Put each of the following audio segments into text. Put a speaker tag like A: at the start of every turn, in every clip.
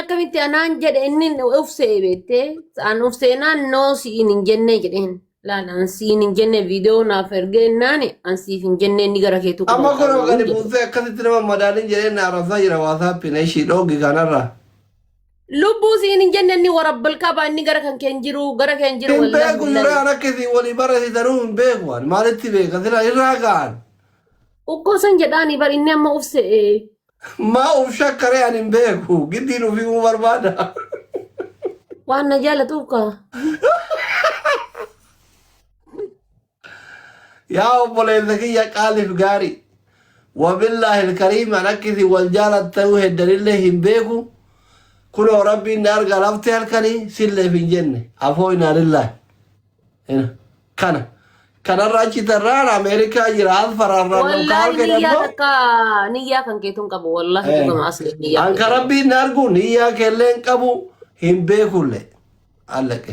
A: akkamitti anaan jedhe inni of seebette an of seenaan noo siin hin jenne jedheen laan an siin hin jenne viidiyoo naaf ergennaan an siif hin jenne inni gara keetu
B: amma kun gadi buusee akkasitti nama madaalin jedheen na arrabsaa jira waasaappiin ishii dhoogi kanarra
A: lubbuu siin hin jenne inni warabbal qaba inni gara kan keen jiru gara keen jiru
B: hin beeku yuraan akkasii walii barreessitanuu hin beeku an maalitti beeka sila irraa ga'an
A: ukkoosan jedhaanii bar inni amma of se'ee
B: ما وشكري يعني مبيكو قدينو في مبرمانا
A: وانا جالتوكا
B: يا أبو الذكية قال قاري وبالله الكريم أنكثي والجالة توه الدليل لهم بيكو كل ربي النار قلبتها الكني سلة في الجنة عفونا لله هنا كان الراجي تران أمريكا جراد فرارنا
A: والله نيا كان كيتون كابو والله تقوم أصلي نيا
B: أنك ربي نارجو نيا كلين كابو هم بيكولة علىك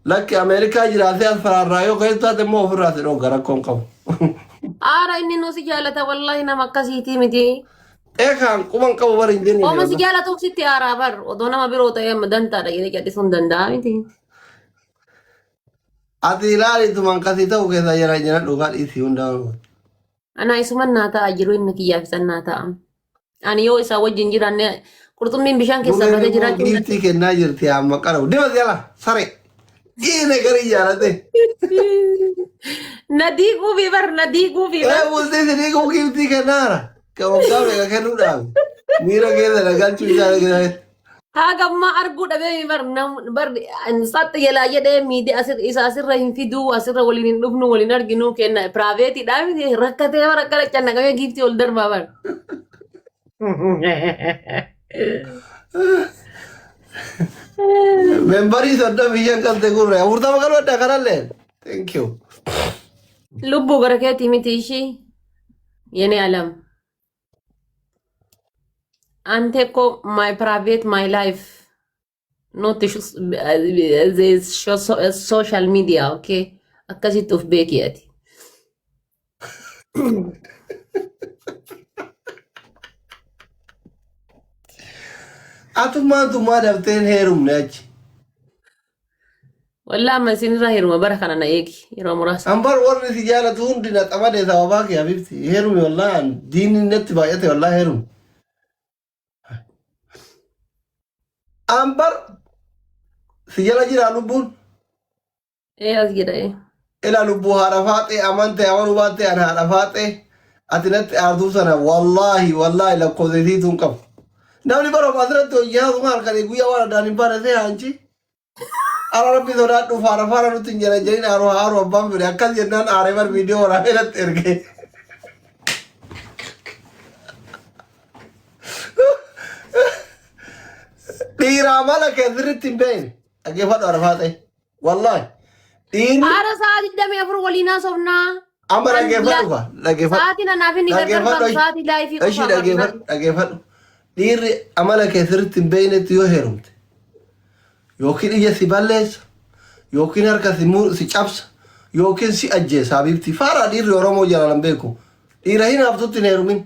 B: لك أمريكا جراد فرارنا يو كيتا تمو فرات نو غرقون كابو
A: إني نوسي جالتا والله نما كسيتي متي
B: كان كمان كابو برين ديني
A: ما سي جالتا وكسيتي بر ودونا ما بيروتا يا مدن تارا يدي جاتي سندندا متي
B: Ati ilaali tuman kasih tahu kita jalan-jalan lugat isi undang.
A: Anak isuman nata ajiru inni kiyyafisan nata am. Ani yoo isa wajjin jiranne qurxummiin bishaan keessa bate jiraachuu
B: Gifti kennaa jirti amma qara'u. Dibas jala sare. Giine garii jaalate.
A: Nadii guubii bar nadii guubii bar.
B: Bultee sidii kuu gifti kennaara. Kababdaa beeka kennuudhaaf. Miira keessa nagalchuu isaa kennaate.
A: Haga ma argu dhabe bar sat yela yede midi isa asirra hin fidu asirra walin hin dhufnu walin arginu kenna private dhabi rakkate rakkala channa game gifti ol darba bar
B: Membari sodda biyan kalte gurre urta magal wadda karalle. Thank you.
A: Lubbu barakati mitishi yene alam Anteko my private, my life, not the social media, okay? Akasit of Bekiati.
B: Atuma tuma dafteen heerum naachi.
A: Wallah amma isinirra heeruma bara kana na eegi yeroo muraasa.
B: Ambar warri si jaalatu hundi na xamadee sababaa kee habibti. Heerumi wallah diinni natti baay'ate wallah heerum. Ambar si jala jira lubbuun.
A: As jira
B: Ila lubbuu haadha faaxee amante amanuu baatte ana haadha faaxee ati natti aarduu sana wallaahi lakkoofsisiituun qabu. Namni baroof asirratti hojii haasuma halkanii guyyaa waan addaan hin baane see haanchi. Ara rabbi sodaadhuuf haadha faana nutti hin jala jedhin haaruu abbaan fide akkas jennaan aaree bar viidiyoo waraabee natti ergee. Dhiiraa mala keessirritti hin beekne dhaggeeffadhu haadha faaxee wallaahi.
A: Ara saati dami afur walina sofna.
B: Amma dhaggeeffadhu fa dhaggeeffadhu.
A: Saati na naaf inni gargar saati laayifii qofa.
B: Ishii dhaggeeffadhu. Dhiirri amala keessirritti hin beeknetti yoo heerumte yookiin ija si balleessa yookiin harka si cabsa yookiin si ajjeesa habibti faaraa dhiirri Oromoo jalalan beeku dhiira hin haftutti hin heerumin.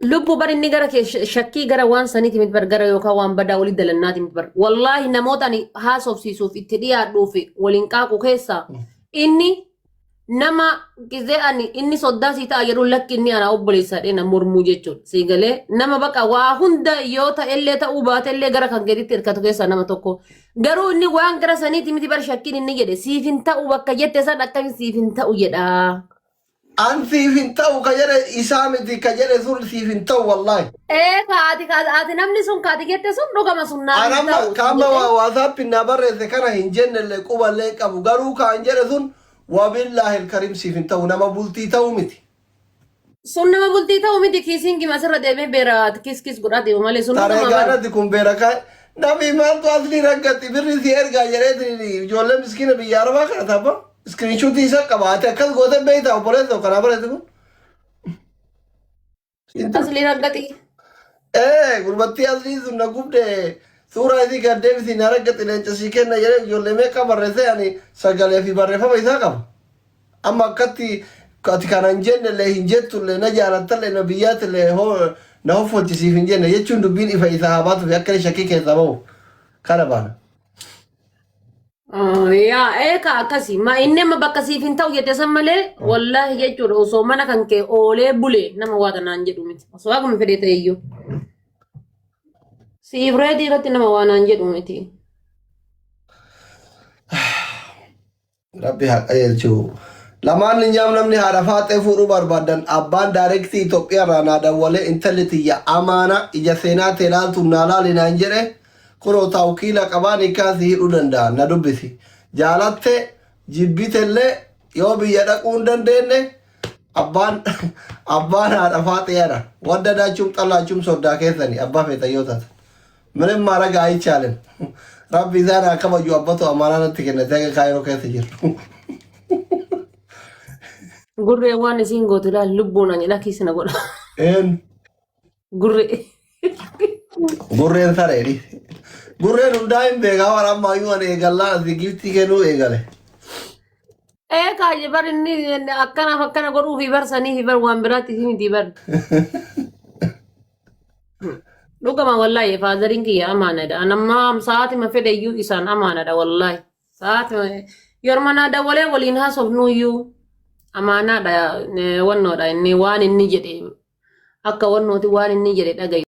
A: Lubbu bar inni gara shakkii gara waan saniiti mit bar gara yookaan waan badaa walii dalannaati mit bar wallaahi namoota ani haasofsiisuuf itti dhiyaadhuuf waliin qaaqu keessa inni nama gizee ani inni soddaa sii ta'a jedhu lakki inni ana obboleessadhee na mormuu jechuudha siigalee nama baqa waa hunda yoo ta'ellee ta'uu baatellee gara kan gaditti hirkatu keessa nama tokko garuu inni waan gara saniiti miti bar shakkiin inni jedhe siif hin ta'u bakka jette san akkamiin siif hin ta'u jedha.
B: An siif hin ta'u ka jedhe isaa miti ka jedhe sun siif hin ta'u wallaahi.
A: Kaati namni sun kaati jette sun dhugama sun naa hin ta'u.
B: Anamma kaama waasaappi na barreesse kana hin jennellee quballee qabu garuu kaan jedhe sun wabillahi alkarim siif hin ta'u nama bultii ta'u miti.
A: Sun nama bultii ta'u miti kiisiin gima asirra deemee beera kis godhaa deemu malee sun
B: dhugama. Tareegaadhatti kun beera kaa namni maaltu asli raggatti birri si ergaa jedhee ijoollee miskiina biyya arabaa kana tapha. Screenshot isa qabaate akkas goote beeyta obboleessa kanaa barreesse kun.
A: Asli raggati.
B: Gurbattii asli sun na gubde suuraa isii gaddeebisi na raggati leenca sii kenna jedhee ijoollee meeqa barreesse ani sagalee fi barreeffama isaa qaba. Amma akkatti ati kana hin jennellee hin jettullee na jaalattallee na biyyaatillee na hoffachiisiif hin jenne jechuun dubbiin ifa isaa habaatu fi akka shakkii keessa bahu kana baana.
A: Yaa eeka akkasii ma inni amma bakka siif hin ta'u jette san malee wallaahi jechuudha osoo mana kan kee oolee bulee nama waa tanaan jedhu miti osoo akkuma fedhe ta'e iyyuu siif reetii irratti nama waa naan jedhu miti.
B: Rabbi haqa jechuun lamaan injaam namni haadha faaxee fuudhuu barbaadan abbaan daayirektii Itoophiyaa irraa naa dawwalee intalli tiyya amaana ija seenaa ta'e ilaaltuun naa laali naan jedhe kunoo taawkiila qabaan ikkaasii hidhuu danda'a na dubbisi jaalatte jibbitellee yoo biyya dhaquu hin dandeenye abbaan haadha faaxeedha wadda daachuun xallaachuun soddaa keessanii abbaa feetan yoo taate ምንም ማድረግ አይቻልም rabbi isaan haa kabaju abbatu amaanaa natti kennate akka kaayiroo keessa jiru
A: Gurree waan isiin gootuudhaan lubbuun ani lakkisina godha.
B: Gurreen sareedhi. Gurreen hundaa hin beekaa waan ammayyuu ani eegallaa asii giftii kennuu eegale.
A: Kaaje bar inni akkanaaf akkana godhuu fi barsanii fi bar waan biraatti isin itti bar. Dhugama wallaahi faazariin kiyya amaanadha. Anammaa sa'aatima fedhe iyyuu isaan amaanadha wallaahi. Sa'aatima yeroo naa dawwalee waliin haasofnu iyyuu amaanaadha wannoodha inni waan inni jedhe akka wannooti waan inni jedhe dhagaye.